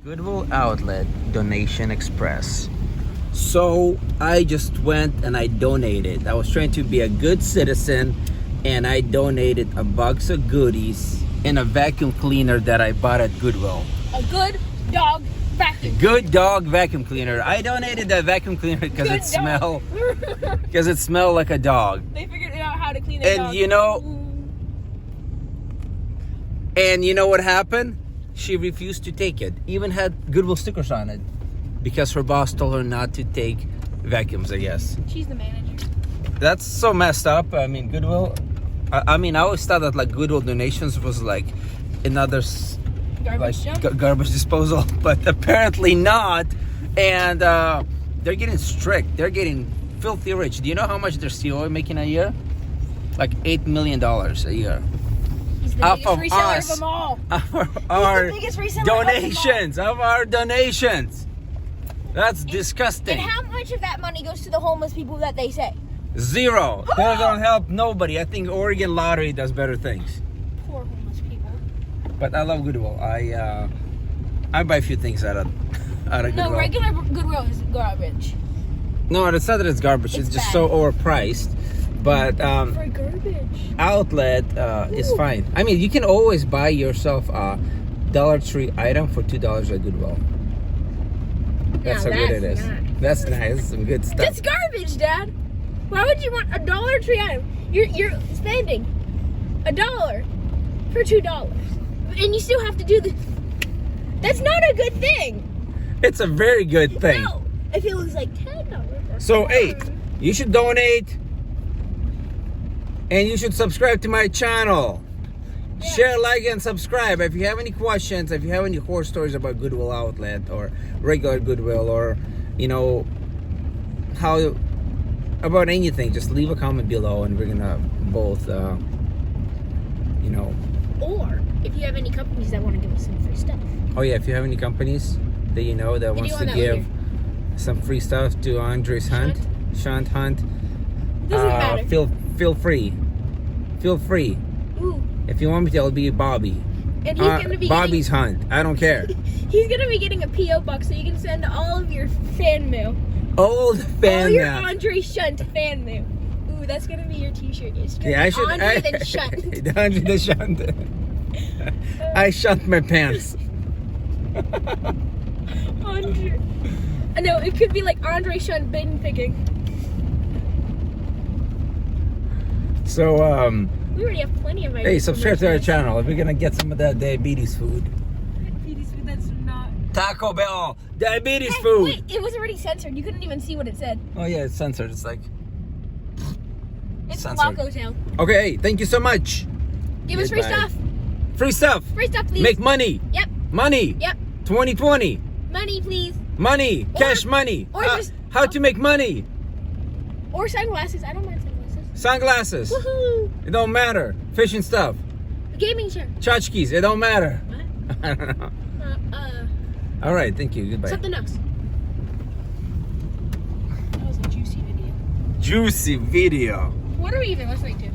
Goodwill Outlet Donation Express. So I just went and I donated. I was trying to be a good citizen and I donated a box of goodies and a vacuum cleaner that I bought at Goodwill. A good dog vacuum. Good dog vacuum cleaner. I donated that vacuum cleaner because it smelled like a dog. They figured out how to clean a dog. And you know what happened? She refused to take it. Even had Goodwill stickers on it because her boss told her not to take vacuums, I guess. She's the manager. That's so messed up. I mean, Goodwill. I always thought that like Goodwill donations was like another garbage disposal, but apparently not. And they're getting strict. They're getting filthy rich. Do you know how much their CEO making a year? Like $8 million a year. He's the biggest reseller of them all. Our He's the biggest reseller of our donations. That's disgusting. And how much of that money goes to the homeless people that they say? Zero. They don't help nobody. I think Oregon Lottery does better things. Poor homeless people. But I love Goodwill. I buy a few things out of Goodwill. No, regular Goodwill is garbage. No, it's not that it's garbage. It's just bad. so overpriced. But For garbage. Outlet is fine. I mean, you can always buy yourself a Dollar Tree item for $2 at Goodwill. That's how good it is. That's nice. That's some good stuff. That's garbage, Dad. Why would you want a Dollar Tree item? You're spending $1 for $2, and you still have to do the. That's not a good thing. It's a very good thing. No, if it was like $10. So hey, you should donate, and you should subscribe to my channel. Yeah. Share, like, and subscribe. If you have any questions, if you have any horror stories about Goodwill Outlet or regular Goodwill, or how about anything, just leave a comment below, and we're gonna both, Or if you have any companies that want to give us some free stuff. Oh yeah, if you have any companies that that wants to give some free stuff to Andryshunt, Hunt, Doesn't matter. Feel free. Ooh. If you want me to, I'll be Bobby. And he's gonna be Bobby's Hunt. I don't care. He's gonna be getting a PO box so you can send all of your fan mail. All your Andryshunt fan mail. Ooh, that's gonna be your T-shirt. It's gonna I should. Andre the Shunt. Andre the Shunt. I shunt my pants. Andre. No, it could be like Andryshunt bin picking. So we already have plenty of ideas. hey, subscribe to our channel if we're gonna get some of that diabetes food. Diabetes food, that's not. Taco Bell diabetes food. Wait, it was already censored. You couldn't even see what it said. Oh yeah, it's censored. It's like It's censored. Loco Town. Okay, thank you so much. Give us free Goodbye. stuff. Free stuff. Free stuff, please. Make money. Yep. Money. Yep. 2020. Money, please. Money. Cash money. Or just how to make money. or sunglasses. I don't mind sunglasses. Sunglasses. Woohoo! It don't matter. Fishing stuff. Gaming shirt. Tchotchkes. It don't matter. What? I don't know. All right. Thank you. Goodbye. Something else. That was a juicy video. Juicy video. What are we even listening to?